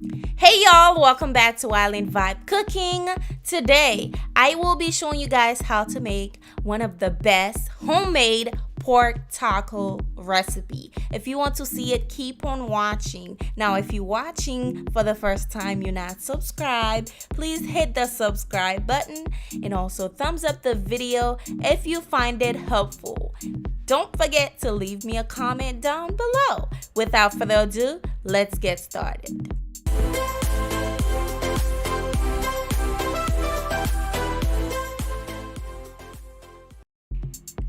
Hey y'all, welcome back to Island Vibe Cooking. Today, I will be showing you guys how to make one of the best homemade pork taco recipe. If you want to see it, keep on watching. Now, if you're watching for the first time, you're not subscribed, please hit the subscribe button and also thumbs up the video if you find it helpful. Don't forget to leave me a comment down below. Without further ado, let's get started.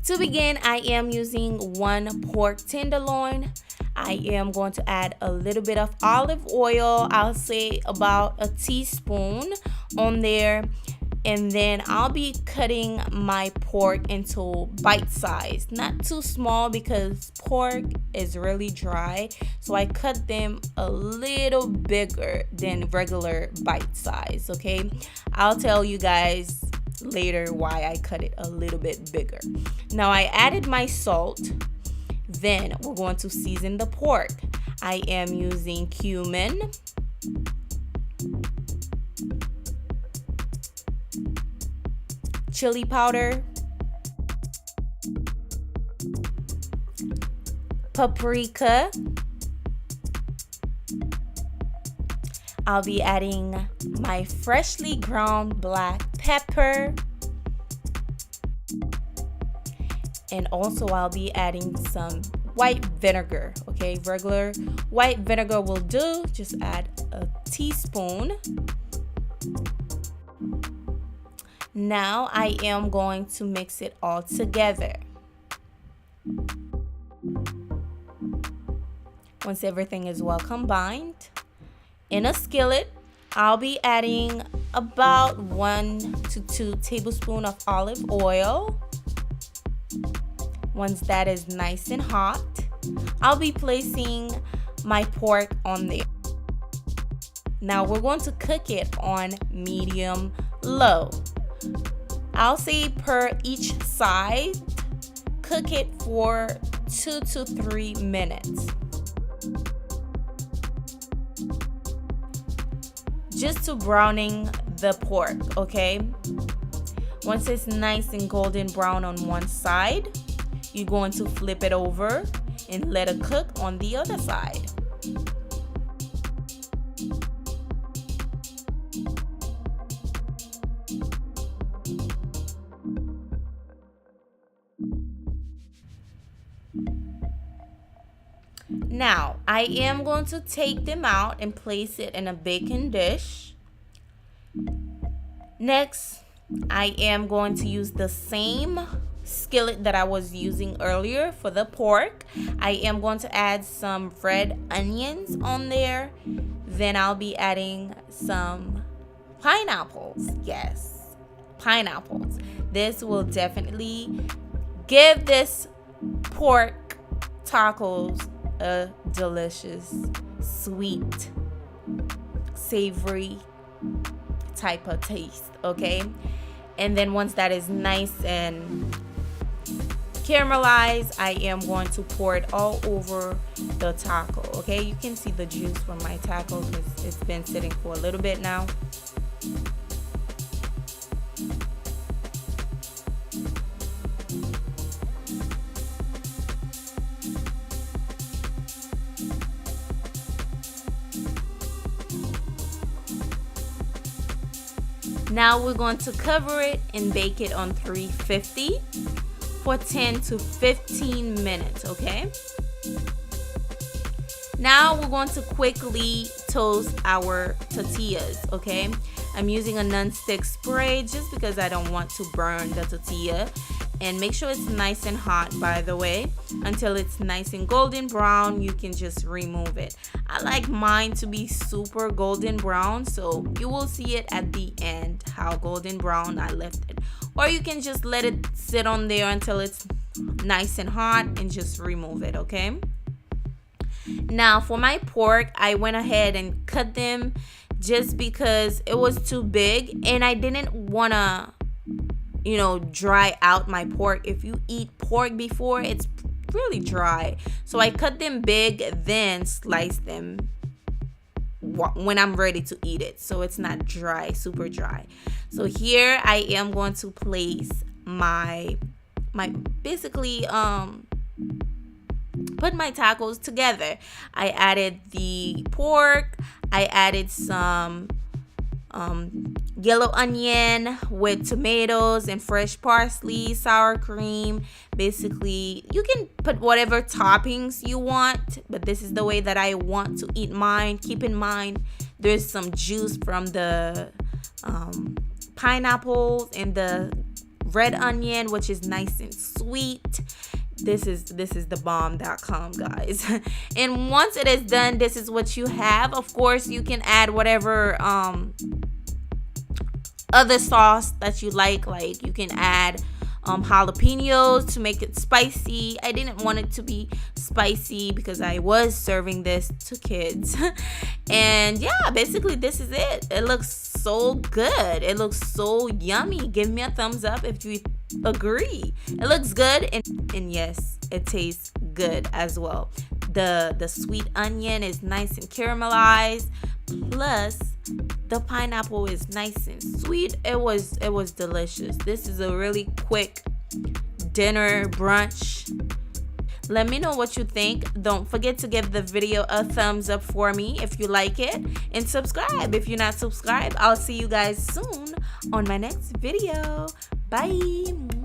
To begin, I am using one pork tenderloin. I am going to add a little bit of olive oil. I'll say about a teaspoon on there. And then I'll be cutting my pork into bite size, not too small because pork is really dry. So I cut them a little bigger than regular bite size, okay? I'll tell you guys later why I cut it a little bit bigger. Now I added my salt. Then we're going to season the pork. I am using cumin, chili powder, paprika. I'll be adding my freshly ground black pepper. And also I'll be adding some white vinegar, okay? Regular white vinegar will do. Just add a teaspoon. Now I am going to mix it all together. Once everything is well combined, in a skillet, I'll be adding about 1 to 2 tablespoons of olive oil. Once that is nice and hot, I'll be placing my pork on there. Now we're going to cook it on medium low. I'll say per each side, cook it for 2 to 3 minutes. Just to browning the pork, okay? Once it's nice and golden brown on one side, you're going to flip it over and let it cook on the other side. Now, I am going to take them out and place it in a baking dish. Next, I am going to use the same skillet that I was using earlier for the pork. I am going to add some red onions on there. Then I'll be adding some pineapples. Yes, pineapples. This will definitely give this pork tacos a delicious, sweet, savory type of taste, okay? And then once that is nice and caramelized, I am going to pour it all over the taco, okay? You can see the juice from my taco because it's been sitting for a little bit now. Now we're going to cover it and bake it on 350 for 10 to 15 minutes, okay? Now we're going to quickly toast our tortillas, okay? I'm using a non-stick spray just because I don't want to burn the tortilla. And make sure it's nice and hot, by the way. Until it's nice and golden brown, you can just remove it. I like mine to be super golden brown, so you will see it at the end how golden brown I left it. Or you can just let it sit on there until it's nice and hot and just remove it, okay? Now for my pork, I went ahead and cut them just because it was too big and I didn't want to dry out my pork. If you eat pork before, it's really dry. So I cut them big, then slice them when I'm ready to eat it, so it's not dry, super dry. So here I am going to place my basically put my tacos together. I added the pork, I added some yellow onion with tomatoes and fresh parsley, sour cream. Basically, you can put whatever toppings you want, but this is the way that I want to eat mine. Keep in mind, there's some juice from the pineapples and the red onion, which is nice and sweet. This is the bomb.com, guys. And once it is done, this is what you have. Of course, you can add whatever other sauce that you like you can add jalapenos to make it spicy. I didn't want it to be spicy because I was serving this to kids. And yeah, basically this is it. It looks so good. It looks so yummy. Give me a thumbs up if you agree. It looks good, and yes, it tastes good as well. The sweet onion is nice and caramelized, plus the pineapple is nice and sweet. It was delicious. This is a really quick dinner brunch. Let me know what you think. Don't forget to give the video a thumbs up for me if you like it, and subscribe if you're not subscribed. I'll see you guys soon on my next video. Bye.